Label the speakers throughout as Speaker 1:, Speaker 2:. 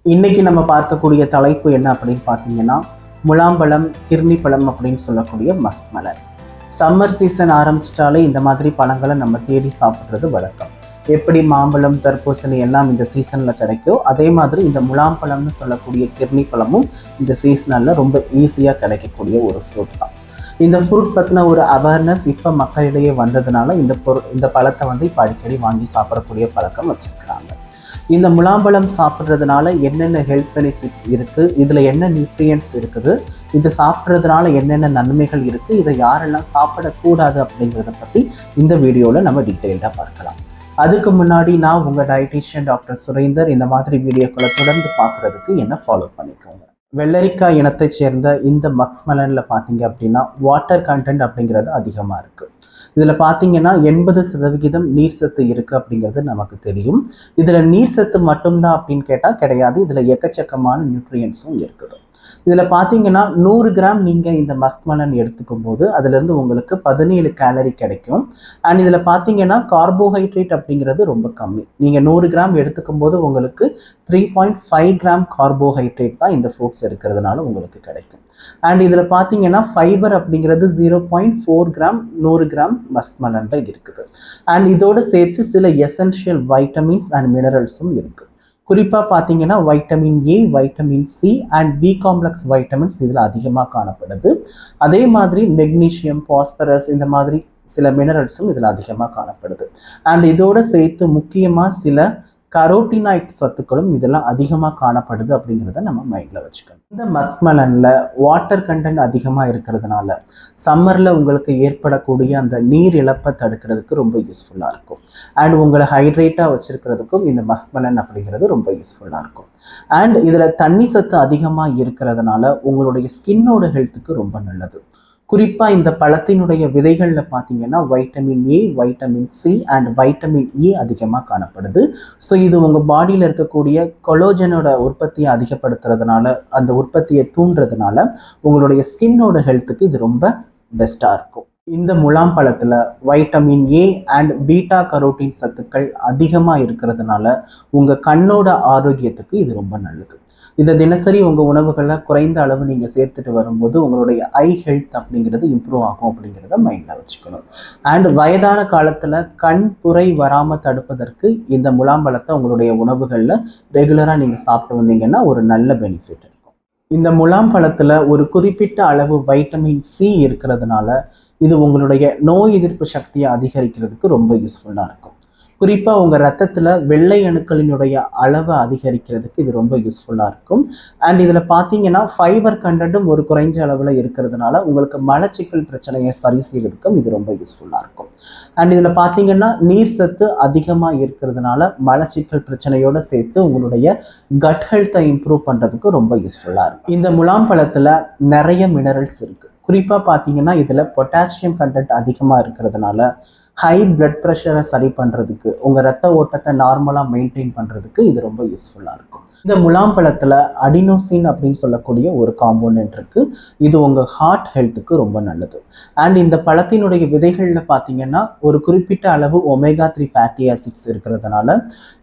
Speaker 1: இன்னைக்கு நம்ம பார்க்கக்கூடிய தலைப்பு என்ன அப்படின்னு பார்த்தீங்கன்னா, முலாம்பழம், கிர்னி பழம் அப்படின்னு சொல்லக்கூடிய மஸ்க்மெலன். சம்மர் சீசன் ஆரம்பிச்சிட்டாலே இந்த மாதிரி பழங்களை நம்ம தேடி சாப்பிட்றது வழக்கம். எப்படி மாம்பழம், தர்பூசணி எல்லாம் இந்த சீசனில் கிடைக்கும், அதே மாதிரி இந்த முலாம்பழம்னு சொல்லக்கூடிய கிர்னி பழமும் இந்த சீசனில் ரொம்ப ஈஸியாக கிடைக்கக்கூடிய ஒரு ஃப்ரூட் தான். இந்த ஃப்ரூட் பற்றின ஒரு அவேர்னஸ் இப்போ மக்களிடையே வந்ததுனால இந்த பழத்தை வந்து இப்போ அடிக்கடி வாங்கி சாப்பிடக்கூடிய பழக்கம் வச்சுருக்கிறாங்க. இந்த முலாம்பழம் சாப்பிட்றதுனால என்னென்ன ஹெல்த் பெனிஃபிட்ஸ் இருக்குது, இதில் என்ன நியூட்ரியன்ட்ஸ் இருக்குது, இது சாப்பிட்றதுனால என்னென்ன நன்மைகள் இருக்குது, இதை யாரெல்லாம் சாப்பிடக்கூடாது அப்படிங்கிறத பற்றி இந்த வீடியோவில் நம்ம டீட்டெயில்டாக பார்க்கலாம். அதுக்கு முன்னாடி நான் உங்கள் டயட்டீஷியன் டாக்டர் சுரேந்தர். இந்த மாதிரி வீடியோக்களை தொடர்ந்து பார்க்குறதுக்கு என்ன ஃபாலோ பண்ணிக்கோங்க. வெள்ளரிக்காய் இனத்தை சேர்ந்த இந்த மஸ்க்மெலனில் பார்த்தீங்க அப்படின்னா வாட்டர் கண்டென்ட் அப்படிங்கிறது அதிகமாக இருக்குது. இதில் பார்த்தீங்கன்னா 80% நீர் சத்து இருக்குது அப்படிங்கிறது நமக்கு தெரியும். இதில் நீர் சத்து மட்டும்தான் அப்படின்னு கேட்டால் கிடையாது. இதில் எக்கச்சக்கமான நியூட்ரியன்ஸும் இருக்குது. இதில் பார்த்தீங்கன்னா 100 கிராம் நீங்கள் இந்த மஸ்க்மெலன் எடுத்துக்கும் போது அதுலேருந்து உங்களுக்கு 17 கேலரி கிடைக்கும். அண்ட் இதில் பார்த்தீங்கன்னா கார்போஹைட்ரேட் அப்படிங்கிறது ரொம்ப கம்மி. நீங்கள் 100 கிராம் எடுத்துக்கும் போது உங்களுக்கு 3.5 கிராம் கார்போஹைட்ரேட் தான் இந்த ஃப்ரூட்ஸ் இருக்கிறதுனால உங்களுக்கு கிடைக்கும். அண்ட் இதில் பார்த்தீங்கன்னா ஃபைபர் அப்படிங்கிறது 0.4 கிராம் 100 கிராம் மஸ்க்மெலனில் இருக்குது. அண்ட் இதோடு சேர்த்து சில எசென்ஷியல் வைட்டமின்ஸ் அண்ட் மினரல்ஸும் இருக்குது. குறிப்பாக பார்த்தீங்கன்னா vitamin A, vitamin C and B complex vitamins இதில் அதிகமாக காணப்படுது. அதே மாதிரி மெக்னீஷியம், பாஸ்பரஸ் இந்த மாதிரி சில மினரல்ஸும் இதில் அதிகமாக காணப்படுது. அண்ட் இதோடு சேர்த்து முக்கியமாக சில கரோட்டினாய்ட் சத்துக்களும் இதெல்லாம் அதிகமாக காணப்படுது அப்படிங்கிறத நம்ம மைண்டில் வச்சுக்கணும். இந்த மஸ்க்மெலனில் வாட்டர் கண்டென்ட் அதிகமாக இருக்கிறதுனால சம்மரில் உங்களுக்கு ஏற்படக்கூடிய அந்த நீர் இழப்பை தடுக்கிறதுக்கு ரொம்ப யூஸ்ஃபுல்லாக இருக்கும். அண்ட் உங்களை ஹைட்ரேட்டாக வச்சுருக்கிறதுக்கும் இந்த மஸ்க்மெலன் அப்படிங்கிறது ரொம்ப யூஸ்ஃபுல்லாக இருக்கும். அண்ட் இதில் தண்ணி சத்து அதிகமாக இருக்கிறதுனால உங்களுடைய ஸ்கின்னோட ஹெல்த்துக்கு ரொம்ப நல்லது. குறிப்பாக இந்த பழத்தினுடைய விதைகளில் பார்த்தீங்கன்னா vitamin A, vitamin C and vitamin E அதிகமாக காணப்படுது. ஸோ இது உங்கள் பாடியில் இருக்கக்கூடிய கொலோஜனோட உற்பத்தியை அதிகப்படுத்துறதுனால, அந்த உற்பத்தியை தூண்டுறதுனால உங்களுடைய ஸ்கின்னோட ஹெல்த்துக்கு இது ரொம்ப பெஸ்ட்டாக இருக்கும். இந்த முலாம்பழத்தில் vitamin A and beta carotene சத்துக்கள் அதிகமாக இருக்கிறதுனால உங்கள் கண்ணோட ஆரோக்கியத்துக்கு இது ரொம்ப நல்லது. இதை தினசரி உங்கள் உணவுகளில் குறைந்த அளவு நீங்கள் சேர்த்துட்டு வரும்போது உங்களுடைய ஐ ஹெல்த் அப்படிங்கிறது இம்ப்ரூவ் ஆகும் அப்படிங்கிறத மைண்டில் வச்சுக்கணும். அண்ட் வயதான காலத்தில் கண் புரை வராமல் தடுப்பதற்கு இந்த முலாம்பழத்தை உங்களுடைய உணவுகளில் ரெகுலராக நீங்கள் சாப்பிட்டு வந்தீங்கன்னா ஒரு நல்ல பெனிஃபிட் இருக்கும். இந்த முலாம்பழத்தில் ஒரு குறிப்பிட்ட அளவு வைட்டமின் சி இருக்கிறதுனால இது உங்களுடைய நோய் எதிர்ப்பு சக்தியை அதிகரிக்கிறதுக்கு ரொம்ப யூஸ்ஃபுல்லாக இருக்கும். குறிப்பாக உங்கள் ரத்தத்தில் வெள்ளை அணுக்களினுடைய அளவை அதிகரிக்கிறதுக்கு இது ரொம்ப யூஸ்ஃபுல்லாக இருக்கும். அண்ட் இதில் பார்த்தீங்கன்னா ஃபைபர் கண்டென்ட்டும் ஒரு குறைஞ்ச அளவில் இருக்கிறதுனால உங்களுக்கு மலச்சிக்கல் பிரச்சனையை சரி செய்கிறதுக்கும் இது ரொம்ப யூஸ்ஃபுல்லாக இருக்கும். அண்ட் இதில் பார்த்தீங்கன்னா நீர் சத்து அதிகமாக இருக்கிறதுனால மலச்சிக்கல் பிரச்சனையோடு சேர்த்து உங்களுடைய கட் ஹெல்த்தை இம்ப்ரூவ் பண்ணுறதுக்கு ரொம்ப யூஸ்ஃபுல்லாக இருக்கும். இந்த முலாம்பழத்தில் நிறைய மினரல்ஸ் இருக்குது. குறிப்பாக பார்த்தீங்கன்னா இதில் பொட்டாசியம் கண்டென்ட் அதிகமாக இருக்கிறதுனால ஹை பிளட் ப்ரெஷரை சரி பண்ணுறதுக்கு, உங்கள் ரத்த ஓட்டத்தை நார்மலாக மெயின்டைன் பண்ணுறதுக்கு இது ரொம்ப யூஸ்ஃபுல்லாக இருக்கும். இந்த முலாம்பழத்தில் அடினோசின் அப்படின்னு சொல்லக்கூடிய ஒரு காம்போனன்ட் இருக்குது. இது உங்கள் ஹார்ட் ஹெல்த்துக்கு ரொம்ப நல்லது. அண்ட் இந்த பழத்தினுடைய விதைகளில் பார்த்தீங்கன்னா ஒரு குறிப்பிட்ட அளவு ஒமேகா 3 ஃபேட்டி ஆசிட்ஸ் இருக்கிறதுனால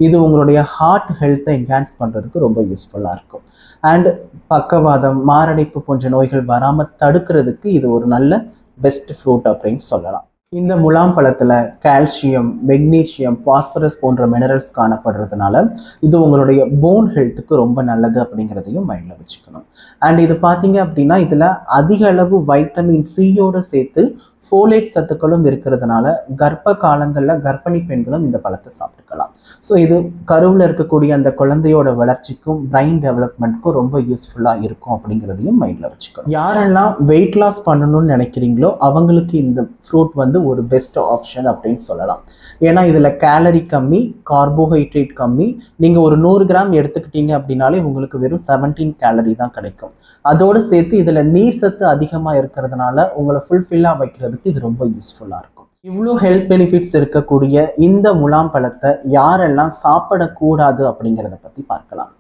Speaker 1: இது உங்களுடைய ஹார்ட் ஹெல்த்தை என்ஹான்ஸ் பண்ணுறதுக்கு ரொம்ப யூஸ்ஃபுல்லாக இருக்கும். அண்ட் பக்கவாதம், மாரடைப்பு போன்ற நோய்கள் வராமல் தடுக்கிறதுக்கு இது ஒரு நல்ல பெஸ்ட் ஃப்ரூட் அப்படின்னு சொல்லலாம். இந்த முலாம்பழத்தில் கால்சியம், மெக்னீஷியம், பாஸ்பரஸ் போன்ற மினரல்ஸ் காணப்படுறதுனால இது உங்களுடைய போன் ஹெல்த்துக்கு ரொம்ப நல்லது அப்படிங்கிறதையும் மைண்டில் வச்சுக்கணும். அண்ட் இது பார்த்தீங்க அப்படின்னா இதில் அதிக அளவு வைட்டமின் சியோடு சேர்த்து ஃபோலேட் சத்துக்களும் இருக்கிறதுனால கர்ப்ப காலங்களில் கர்ப்பிணி பெண்களும் இந்த பழத்தை சாப்பிட்டுக்கலாம். ஸோ இது கருவில் இருக்கக்கூடிய அந்த குழந்தையோட வளர்ச்சிக்கும் பிரைன் டெவலப்மெண்ட்க்கும் ரொம்ப யூஸ்ஃபுல்லாக இருக்கும் அப்படிங்கிறதையும் மைண்டில் வச்சுக்கணும். யாரெல்லாம் வெயிட் லாஸ் பண்ணணும்னு நினைக்கிறீங்களோ அவங்களுக்கு இந்த ஃப்ரூட் வந்து ஒரு பெஸ்ட் ஆப்ஷன் அப்படின்னு சொல்லலாம். ஏன்னா இதில் கேலரி கம்மி, கார்போஹைட்ரேட் கம்மி. நீங்கள் ஒரு 100 கிராம் எடுத்துக்கிட்டீங்க அப்படின்னாலே உங்களுக்கு வெறும் 17 கேலரி தான் கிடைக்கும். அதோடு சேர்த்து இதில் நீர் சத்து அதிகமாக இருக்கிறதுனால உங்களை ஃபுல்ஃபில்லாக வைக்கிறதுக்கு இது ரொம்ப யூஸ்ஃபுல்லாக இருக்கும். இவ்வளோ ஹெல்த் பெனிஃபிட்ஸ் இருக்கக்கூடிய இந்த முலாம்பழத்தை யாரெல்லாம் சாப்பிடக்கூடாது அப்படிங்கிறத பற்றி பார்க்கலாம்.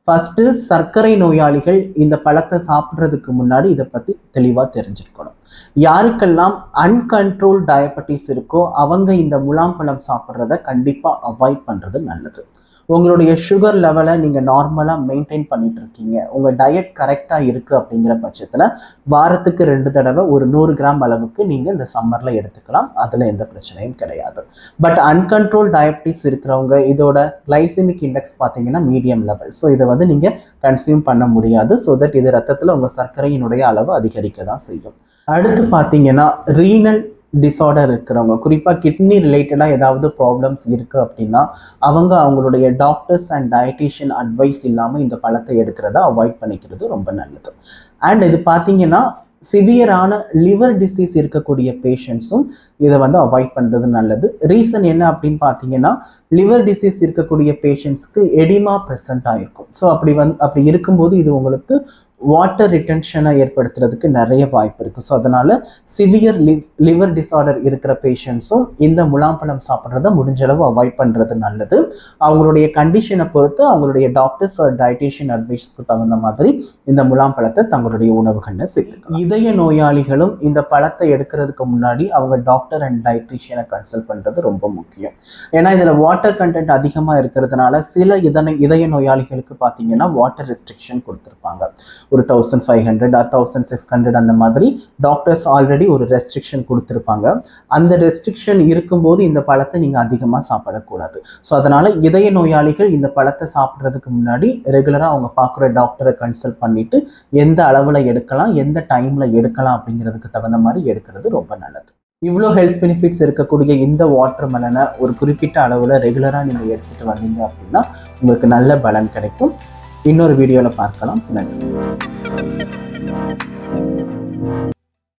Speaker 1: ஃபர்ஸ்ட் சர்க்கரை நோயாளிகள் இந்த பழத்தை சாப்பிட்றதுக்கு முன்னாடி இதை பற்றி தெளிவாக தெரிஞ்சிருக்கணும். யாருக்கெல்லாம் அன்கண்ட்ரோல் டயபெட்டிஸ் இருக்கோ அவங்க இந்த முலாம்பழம் சாப்பிட்றத கண்டிப்பாக அவாய்ட் பண்ணுறது நல்லது. உங்களுடைய சுகர் லெவலை நீங்கள் நார்மலாக மெயின்டைன் பண்ணிட்டு இருக்கீங்க, உங்கள் டயட் கரெக்டாக இருக்குது அப்படிங்கிற பட்சத்தில் வாரத்துக்கு 2 தடவை ஒரு 100 கிராம் அளவுக்கு நீங்கள் இந்த சம்மரில் எடுத்துக்கலாம். அதில் எந்த பிரச்சனையும் கிடையாது. பட் அன்கண்ட்ரோல் டயபெட்டிஸ் இருக்கிறவங்க இதோட கிளைசிமிக் இண்டெக்ஸ் பார்த்தீங்கன்னா மீடியம் லெவல். ஸோ இதை வந்து நீங்கள் கன்சியூம் பண்ண முடியாது. ஸோ தட் இது ரத்தத்தில் உங்கள் சர்க்கரையினுடைய அளவு அதிகரிக்க தான் செய்யும். அடுத்து பார்த்தீங்கன்னா ரீனல் டிஸார்டர் இருக்கிறவங்க, குறிப்பாக கிட்னி ரிலேட்டடாக ஏதாவது ப்ராப்ளம்ஸ் இருக்குது அப்படின்னா அவங்களுடைய டாக்டர்ஸ் அண்ட் டயட்டீஷியன் அட்வைஸ் இல்லாமல் இந்த பழத்தை எடுக்கிறத அவாய்ட் பண்ணிக்கிறது ரொம்ப நல்லது. அண்ட் இது பார்த்தீங்கன்னா சிவியரான லிவர் டிசீஸ் இருக்கக்கூடிய பேஷண்ட்ஸும் இதை வந்து அவாய்ட் பண்ணுறது நல்லது. ரீசன் என்ன அப்படின்னு பார்த்தீங்கன்னா லிவர் டிசீஸ் இருக்கக்கூடிய பேஷண்ட்ஸ்க்கு எடிமா ப்ரெசண்ட் ஆகிருக்கும். ஸோ அப்படி இருக்கும்போது இது உங்களுக்கு வாட்டர் ரிட்டென்ஷனை ஏற்படுத்துறதுக்கு நிறைய வாய்ப்பு இருக்குது. ஸோ அதனால் சிவியர் லிவர் டிஸார்டர் இருக்கிற பேஷண்ட்ஸும் இந்த முலாம்பழம் சாப்பிட்றத முடிஞ்சளவு அவாய்ட் பண்ணுறது நல்லது. அவங்களுடைய கண்டிஷனை பொறுத்து அவங்களுடைய டாக்டர்ஸ் டயட்டீஷியன் அட்வைஸ்க்கு தகுந்த மாதிரி இந்த முலாம்பழத்தை தங்களுடைய உணவுகளில் சேர்த்துக்கலாம். இதய நோயாளிகளும் இந்த பழத்தை எடுக்கிறதுக்கு முன்னாடி அவங்க டாக்டர் அண்ட் டயட்டீஷியனை கன்சல்ட் பண்ணுறது ரொம்ப முக்கியம். ஏன்னா இதில் வாட்டர் கண்டென்ட் அதிகமாக இருக்கிறதுனால சில இதய நோயாளிகளுக்கு பார்த்தீங்கன்னா வாட்டர் ரெஸ்ட்ரிக்ஷன் கொடுத்துருப்பாங்க. ஒரு 1500 or 1600 அந்த மாதிரி டாக்டர்ஸ் ஆல்ரெடி ஒரு ரெஸ்ட்ரிக்ஷன் கொடுத்துருப்பாங்க. அந்த ரெஸ்ட்ரிக்ஷன் இருக்கும்போது இந்த பழத்தை நீங்கள் அதிகமாக சாப்பிடக்கூடாது. ஸோ அதனால் இதய நோயாளிகள் இந்த பழத்தை சாப்பிட்றதுக்கு முன்னாடி ரெகுலராக அவங்க பார்க்குற டாக்டரை கன்சல்ட் பண்ணிவிட்டு எந்த அளவில் எடுக்கலாம், எந்த டைமில் எடுக்கலாம் அப்படிங்கிறதுக்கு தகுந்த மாதிரி எடுக்கிறது ரொம்ப நல்லது. இவ்வளோ ஹெல்த் பெனிஃபிட்ஸ் இருக்கக்கூடிய இந்த வாட்டர் மெலனை ஒரு குறிப்பிட்ட அளவில் ரெகுலராக நீங்கள் எடுத்துகிட்டு வந்தீங்க அப்படின்னா உங்களுக்கு நல்ல பலன் கிடைக்கும். இன்னொரு வீடியோவில் பார்க்கலாம். நன்றி.